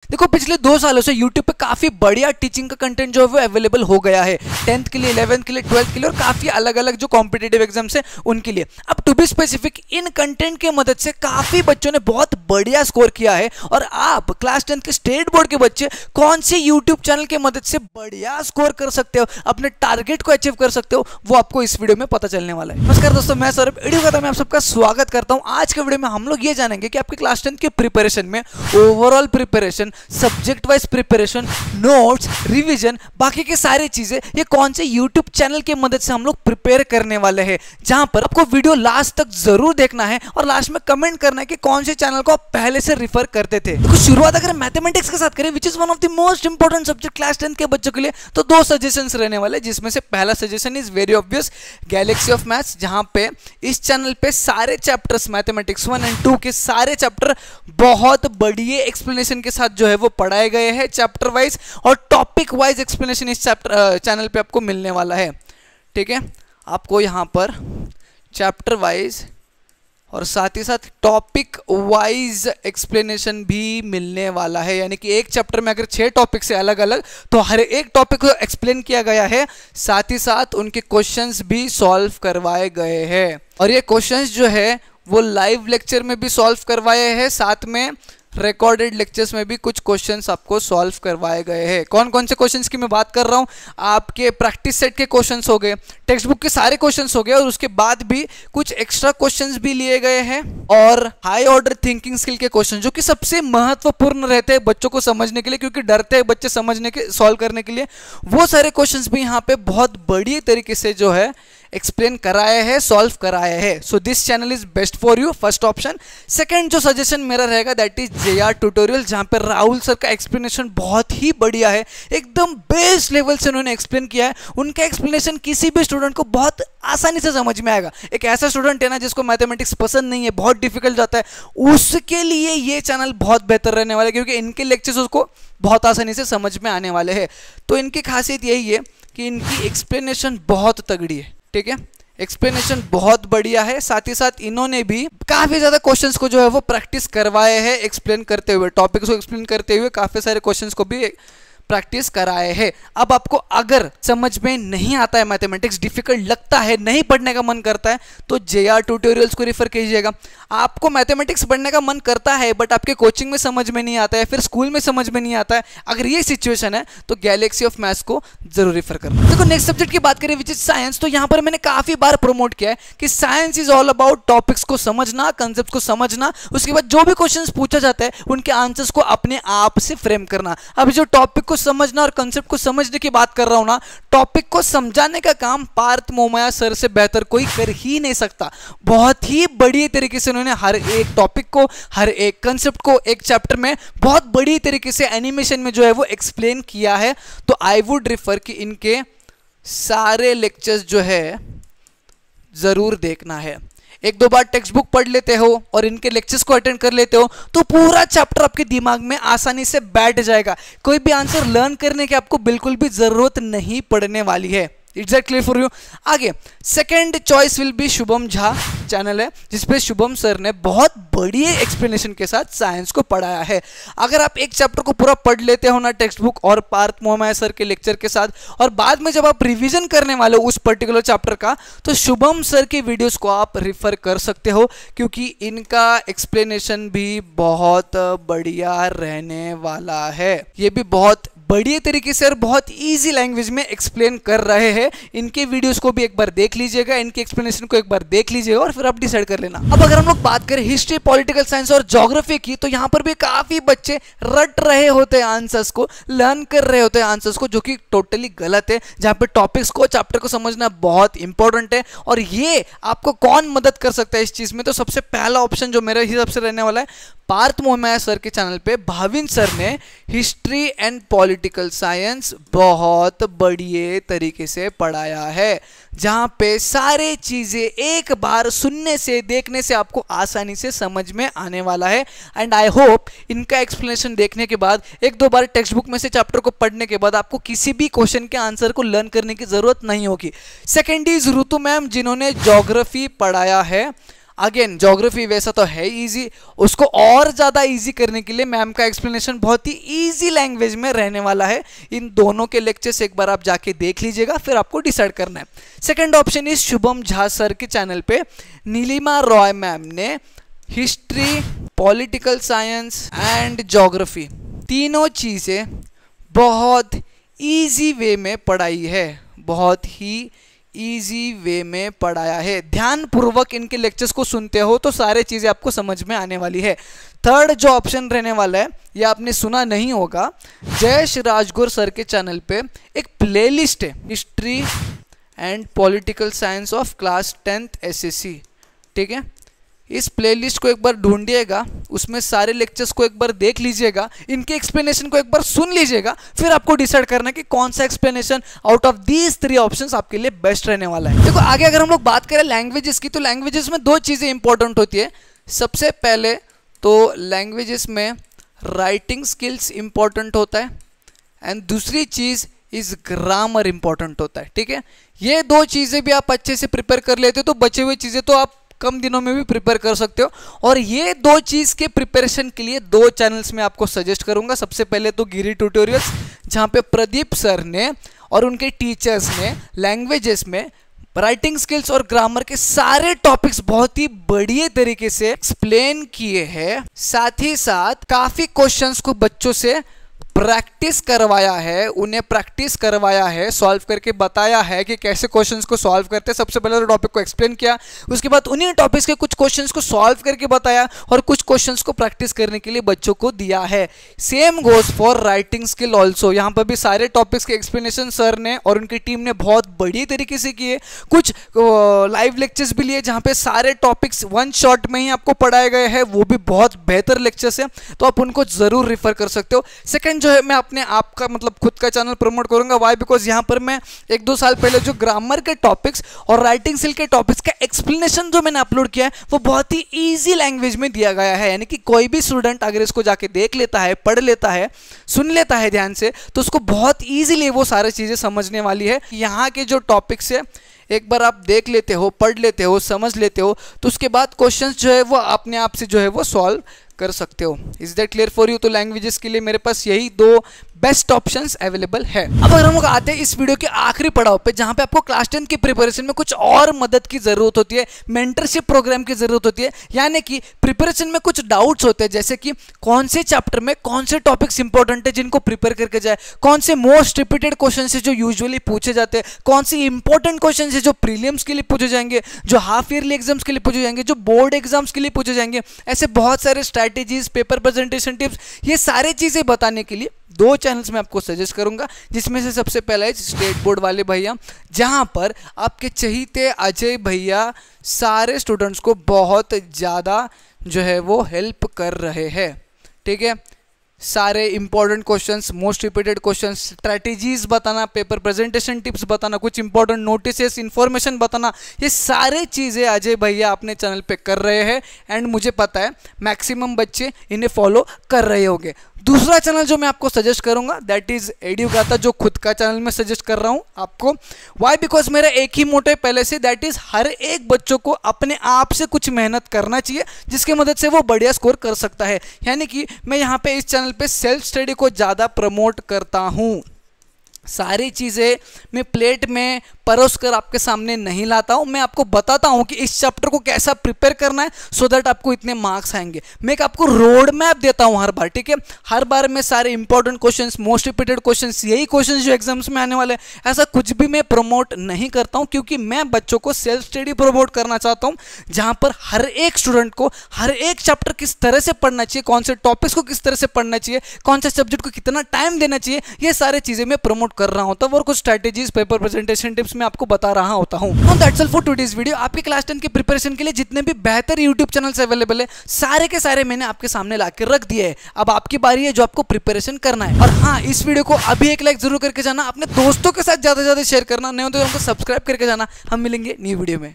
देखो पिछले 2 सालों से YouTube पे काफी बढ़िया टीचिंग का कंटेंट जो है वो अवेलेबल हो गया है 10th के लिए, 11th के लिए, 12th के लिए और काफी अलग अलग जो कॉम्पिटेटिव एग्जाम्स है उनके लिए। अब टू बी स्पेसिफिक, इन कंटेंट की मदद से काफी बच्चों ने बहुत बढ़िया स्कोर किया है और आप क्लास 10th के स्टेट बोर्ड के बच्चे कौन से YouTube चैनल की मदद से बढ़िया स्कोर कर सकते हो, अपने टारगेट को अचीव कर सकते हो, वो आपको इस वीडियो में पता चलने वाला है। नमस्कार दोस्तों, मैं सौरभ वीडियो का मैं आप सबका स्वागत करता हूं। आज के वीडियो में हम लोग ये जानेंगे कि आपके क्लास 10th के प्रिपरेशन में overall preparation, subject wise preparation, notes, revision, बाकी के सारी चीजें ये कौन से YouTube चैनल की मदद से हम लोग प्रिपेयर करने वाले हैं, जहां पर आपको वीडियो लास्ट तक जरूर देखना है और लास्ट में कमेंट करना है कि कौन से चैनल को आप पहले से रिफर करते थे। तो शुरुआत अगर मैथमेटिक्स के साथ करें, which is one of the most important subject class 10 के बच्चों के लिए, तो 2 सजेशंस रहने वाले, जिसमें से पहला suggestion is very obvious, Galaxy of maths, जहां पे इस चैनल पे सारे चैप्टर्स मैथमेटिक्स 1 और 2 के सारे चैप्टर बहुत बढ़िया एक्सप्लेनेशन के साथ जो है वो पढ़ाए गए हैं, चैप्टर वाइज और टॉपिक वाइज एक्सप्लेनेशन इस चैनल पे आपको मिलने वाला है। ठीक है, आपको यहाँ पर चैप्टर वाइज और साथ ही साथ टॉपिक वाइज एक्सप्लेनेशन भी मिलने वाला है, यानी कि एक चैप्टर में अगर 6 टॉपिक से अलग अलग, तो हर एक टॉपिक को एक्सप्लेन किया गया है, साथ ही साथ उनके क्वेश्चंस भी सॉल्व करवाए गए हैं। और ये क्वेश्चंस जो है वो लाइव लेक्चर में भी सॉल्व करवाए हैं, साथ में रिकॉर्डेड लेक्चर्स में भी कुछ क्वेश्चंस आपको सॉल्व करवाए गए हैं। कौन कौन से क्वेश्चंस की मैं बात कर रहा हूं? आपके प्रैक्टिस सेट के क्वेश्चंस हो गए, टेक्स्ट बुक के सारे क्वेश्चंस हो गए और उसके बाद भी कुछ एक्स्ट्रा क्वेश्चंस भी लिए गए हैं और हाई ऑर्डर थिंकिंग स्किल के क्वेश्चन, जो कि सबसे महत्वपूर्ण रहते हैं बच्चों को समझने के लिए, क्योंकि डरते हैं बच्चे समझने के, सॉल्व करने के लिए। वो सारे क्वेश्चंस भी यहाँ पे बहुत बढ़िया तरीके से जो है एक्सप्लेन कराए हैं, सॉल्व कराए हैं। So this channel is best for you, first option. Second जो सजेशन मेरा रहेगा दैट इज JR ट्यूटोरियल, जहां पे राहुल सर का एक्सप्लेनेशन बहुत ही बढ़िया है, एकदम बेस्ट लेवल से उन्होंने एक्सप्लेन किया है। उनका एक्सप्लेनेशन किसी भी स्टूडेंट को बहुत आसानी से समझ में आएगा। एक ऐसा स्टूडेंट है ना जिसको मैथमेटिक्स पसंद नहीं है, बहुत डिफिकल्ट जाता है, उसके लिए ये चैनल बहुत बेहतर रहने वाला है, क्योंकि इनके लेक्चर्स उसको बहुत आसानी से समझ में आने वाले हैं। तो इनकी खासियत यही है कि इनकी एक्सप्लेनेशन बहुत तगड़ी है। ठीक है, एक्सप्लेनेशन बहुत बढ़िया है, साथ ही साथ इन्होंने भी काफी ज्यादा क्वेश्चंस को जो है वो प्रैक्टिस करवाए हैं, एक्सप्लेन करते हुए, टॉपिक्स को एक्सप्लेन करते हुए काफी सारे क्वेश्चंस को भी प्रैक्टिस कराए हैं। अब आपको अगर समझ में नहीं आता है, मैथमेटिक्स डिफिकल्ट लगता है, नहीं पढ़ने का मन करता है, तो JR ट्यूटोरियल्स को रेफर कीजिएगा। आपको मैथमेटिक्स पढ़ने का मन करता है बट आपके कोचिंग में समझ में नहीं आता है, फिर स्कूल में समझ में नहीं आता है, अगर ये सिचुएशन है तो गैलेक्सी ऑफ मैथ्स को जरूर रेफर करना। देखो नेक्स्ट सब्जेक्ट की बात करें विच इज साइंस, तो यहाँ पर मैंने काफी बार प्रमोट किया है कि science is all about topics को समझना, कंसेप्ट को समझना, उसके बाद जो भी क्वेश्चन पूछा जाता है उनके आंसर्स को अपने आप से फ्रेम करना। अब जो टॉपिक को समझना और कंसेप्ट को समझने की बात कर रहा हूं ना, टॉपिक को समझाने का काम पार्थ मोमया सर से बेहतर कोई कर ही नहीं सकता। बहुत ही बढ़िया तरीके से उन्होंने हर एक टॉपिक को, हर एक कंसेप्ट को एक चैप्टर में बहुत बढ़िया तरीके से एनिमेशन में जो है वो एक्सप्लेन किया है। तो आई वुड रिफर कि इनके सारे लेक्चर्स जो है जरूर देखना है। 1-2 बार टेक्स्ट बुक पढ़ लेते हो और इनके लेक्चर्स को अटेंड कर लेते हो तो पूरा चैप्टर आपके दिमाग में आसानी से बैठ जाएगा। कोई भी आंसर लर्न करने की आपको बिल्कुल भी जरूरत नहीं पड़ने वाली है। It's clear for you. आगे second choice will be Shubham Jha channel है, जिसपे शुभम सर ने बहुत बढ़िया एक्सप्लेनेशन के साथ साइंस को पढ़ाया है। अगर आप एक चैप्टर को पूरा पढ़ लेते हो ना टेक्स्ट बुक और पार्थ मोहम्मद सर के लेक्चर के साथ, और बाद में जब आप रिवीजन करने वाले हो उस पर्टिकुलर चैप्टर का, तो शुभम सर के वीडियोस को आप रिफर कर सकते हो, क्योंकि इनका एक्सप्लेनेशन भी बहुत बढ़िया रहने वाला है। ये भी बहुत बढ़िया तरीके से और बहुत इजी लैंग्वेज में एक्सप्लेन कर रहे हैं। इनके वीडियोस को भी एक बार देख लीजिएगा, इनके एक्सप्लेनेशन को एक बार देख लीजिएगा और फिर आप डिसाइड कर लेना। अब अगर हम लोग बात करें हिस्ट्री, पॉलिटिकल साइंस और ज्योग्राफी की, तो यहाँ पर भी काफी बच्चे रट रहे होते हैं आंसर्स को, लर्न कर रहे होते हैं आंसर्स को, जो कि टोटली गलत है। जहाँ पे टॉपिक्स को, चैप्टर को समझना बहुत इंपॉर्टेंट है, और ये आपको कौन मदद कर सकता है इस चीज में? तो सबसे पहला ऑप्शन जो मेरे हिसाब से रहने वाला है, पार्थ मोहम्मद सर के चैनल पे भाविन सर ने हिस्ट्री एंड पॉलिटिकल साइंस बहुत बढ़िया तरीके से पढ़ाया है, जहां पे सारे चीजें एक बार सुनने से, देखने से आपको आसानी से समझ में आने वाला है। एंड आई होप इनका एक्सप्लेनेशन देखने के बाद, 1-2 बार टेक्स्ट बुक में से चैप्टर को पढ़ने के बाद आपको किसी भी क्वेश्चन के आंसर को लर्न करने की जरूरत नहीं होगी। सेकेंड इज ऋतु मैम, जिन्होंने ज्योग्राफी पढ़ाया है। अगेन ज्योग्राफी वैसा तो है इजी, उसको और ज़्यादा इजी करने के लिए मैम का एक्सप्लेनेशन बहुत ही इजी लैंग्वेज में रहने वाला है। इन दोनों के लेक्चर्स एक बार आप जाके देख लीजिएगा, फिर आपको डिसाइड करना है। Second option is Shubham Jha sir के चैनल पे नीलिमा रॉय मैम ने history, political science and geography तीनों चीज़ें बहुत इजी वे में पढ़ाई है, बहुत ही इजी वे में पढ़ाया है। ध्यानपूर्वक इनके लेक्चर्स को सुनते हो तो सारे चीज़ें आपको समझ में आने वाली है। थर्ड जो ऑप्शन रहने वाला है, ये आपने सुना नहीं होगा, जयेश राजगुर सर के चैनल पे एक प्लेलिस्ट है, history and political science of class 10th SSC। ठीक है, इस प्लेलिस्ट को एक बार ढूंढिएगा, उसमें सारे लेक्चर्स को एक बार देख लीजिएगा, इनके एक्सप्लेनेशन को एक बार सुन लीजिएगा, फिर आपको डिसाइड करना है कि कौन सा explanation out of these 3 options आपके लिए बेस्ट रहने वाला है। देखो आगे अगर हम लोग बात करें लैंग्वेजेस की, तो लैंग्वेजेस में 2 चीज़ें इंपॉर्टेंट होती है। सबसे पहले तो लैंग्वेजेस में राइटिंग स्किल्स इंपॉर्टेंट होता है एंड दूसरी चीज़ इज ग्रामर इंपॉर्टेंट होता है। ठीक है, ये 2 चीज़ें भी आप अच्छे से प्रिपेयर कर लेते हो तो बचे हुए चीज़ें तो आप कम दिनों में भी प्रिपेयर कर सकते हो। और ये 2 चीज़ के प्रिपरेशन के लिए 2 चैनल्स में आपको सजेस्ट करूंगा। सबसे पहले तो गिरी ट्यूटोरियल्स, जहाँ पे प्रदीप सर ने और उनके टीचर्स ने लैंग्वेजेस में राइटिंग स्किल्स और ग्रामर के सारे टॉपिक्स बहुत ही बढ़िया तरीके से एक्सप्लेन किए हैं। साथ ही साथ काफ़ी क्वेश्चंस को बच्चों से प्रैक्टिस करवाया है, उन्हें प्रैक्टिस करवाया है, सॉल्व करके बताया है कि कैसे क्वेश्चंस को सॉल्व करते हैं। सबसे पहले तो टॉपिक को एक्सप्लेन किया, उसके बाद उन्हीं टॉपिक्स के कुछ क्वेश्चंस को सॉल्व करके बताया और कुछ क्वेश्चंस को प्रैक्टिस करने के लिए बच्चों को दिया है। Same goes for writing skill also. यहाँ पर भी सारे टॉपिक्स के एक्सप्लेनेशन सर ने और उनकी टीम ने बहुत बढ़िया तरीके से किए। कुछ लाइव लेक्चर्स भी लिए जहाँ पे सारे टॉपिक्स 1 शॉट में ही आपको पढ़ाए गए हैं, वो भी बहुत बेहतर लेक्चर्स हैं, तो आप उनको जरूर रेफर कर सकते हो। सेकंड जो है, मैं अपने आप का मतलब खुद का चैनल प्रमोट करूंगा। वाई? बिकॉज यहाँ पर मैं 1-2 साल पहले जो ग्रामर के टॉपिक्स और राइटिंग स्किल के टॉपिक्स का एक्सप्लेनेशन जो मैंने अपलोड किया है वो बहुत ही इजी लैंग्वेज में दिया गया है, यानी कि कोई भी स्टूडेंट अगर इसको जाके देख लेता है, पढ़ लेता है, सुन लेता है ध्यान से, तो उसको बहुत ईजिली वो सारी चीज़ें समझने वाली है। यहाँ के जो टॉपिक्स है एक बार आप देख लेते हो, पढ़ लेते हो, समझ लेते हो, तो उसके बाद क्वेश्चंस जो है वो अपने आप से जो है वो सॉल्व कर सकते हो। Is that clear for you? तो लैंग्वेजेस के लिए मेरे पास यही 2 बेस्ट ऑप्शंस अवेलेबल है। अब अगर हम लोग आते हैं इस वीडियो के आखिरी पड़ाव पे, जहां पे आपको क्लास 10 की प्रिपरेशन में कुछ और मदद की जरूरत होती है, मेंटरशिप प्रोग्राम की जरूरत होती है, यानी कि प्रिपरेशन में कुछ डाउट्स होते हैं, जैसे कि कौन से चैप्टर में कौन से टॉपिक्स इंपॉर्टेंट है जिनको प्रिपेयर करके जाए, कौन से मोस्ट रिपीटेड क्वेश्चन है जो यूजुअली पूछे जाते हैं, कौन से इंपॉर्टेंट क्वेश्चन है जो प्रीलिम्स के लिए पूछे जाएंगे, जो हाफ ईयरली एग्जाम्स के लिए पूछे जाएंगे, जो बोर्ड एग्जाम्स के लिए पूछे जाएंगे। ऐसे बहुत सारे स्ट्रैटेजीज, पेपर प्रेजेंटेशन टिप्स, ये सारी चीजें बताने के लिए 2 चैनल्स में आपको सजेस्ट करूंगा, जिसमें से सबसे पहला है स्टेट बोर्ड वाले भैया, जहां पर आपके चहीते अजय भैया सारे स्टूडेंट्स को बहुत ज़्यादा जो है वो हेल्प कर रहे हैं। ठीक है, सारे important questions, most repeated questions, strategies बताना, पेपर प्रेजेंटेशन टिप्स बताना, कुछ इंपॉर्टेंट नोटिसेस, इन्फॉर्मेशन बताना, ये सारे चीज़ें अजय भैया अपने चैनल पे कर रहे हैं एंड मुझे पता है मैक्सिमम बच्चे इन्हें फॉलो कर रहे होंगे। दूसरा चैनल जो मैं आपको सजेस्ट करूंगा दैट इज एड्यूगाता, जो खुद का चैनल में सजेस्ट कर रहा हूं आपको। वाई? बिकॉज मेरा एक ही मोटिव पहले से, दैट इज हर एक बच्चों को अपने आप से कुछ मेहनत करना चाहिए जिसकी मदद से वो बढ़िया स्कोर कर सकता है। यानी कि मैं यहाँ पे इस चैनल पे सेल्फ स्टडी को ज़्यादा प्रमोट करता हूँ। सारी चीज़ें मैं प्लेट में परोस कर आपके सामने नहीं लाता हूं, मैं आपको बताता हूं कि इस चैप्टर को कैसा प्रिपेयर करना है सो दैट आपको इतने मार्क्स आएंगे। मैं एक आपको रोड मैप देता हूं हर बार। ठीक है, हर बार मैं सारे important questions, most repeated questions, यही क्वेश्चंस जो एग्जाम्स में आने वाले हैं, ऐसा कुछ भी मैं प्रमोट नहीं करता हूं, क्योंकि मैं बच्चों को सेल्फ स्टडी प्रमोट करना चाहता हूं, जहां पर हर एक स्टूडेंट को हर एक चैप्टर किस तरह से पढ़ना चाहिए, कौन से टॉपिक्स को किस तरह से पढ़ना चाहिए, कौन से सब्जेक्ट को कितना टाइम देना चाहिए, ये सारी चीज़ें मैं प्रमोट कर रहा होता हूं और कुछ स्ट्रैटेजीज, पेपर प्रेजेंटेशन टिप्स मैं आपको बता रहा होता हूं। That's all for today's video. आपके क्लास 10 की प्रिपरेशन के लिए जितने भी बेहतर यूट्यूब चैनल्स अवेलेबल है, सारे के सारे मैंने आपके सामने लाके रख दिए हैं। अब आपकी बारी है जो आपको प्रिपरेशन करना है। और हाँ, इस वीडियो को अभी एक लाइक जरूर करके जाना, अपने दोस्तों के साथ ज्यादा से ज्यादा शेयर करना, नहीं हो तो हमको सब्सक्राइब करके जाना। हम मिलेंगे न्यू वीडियो में।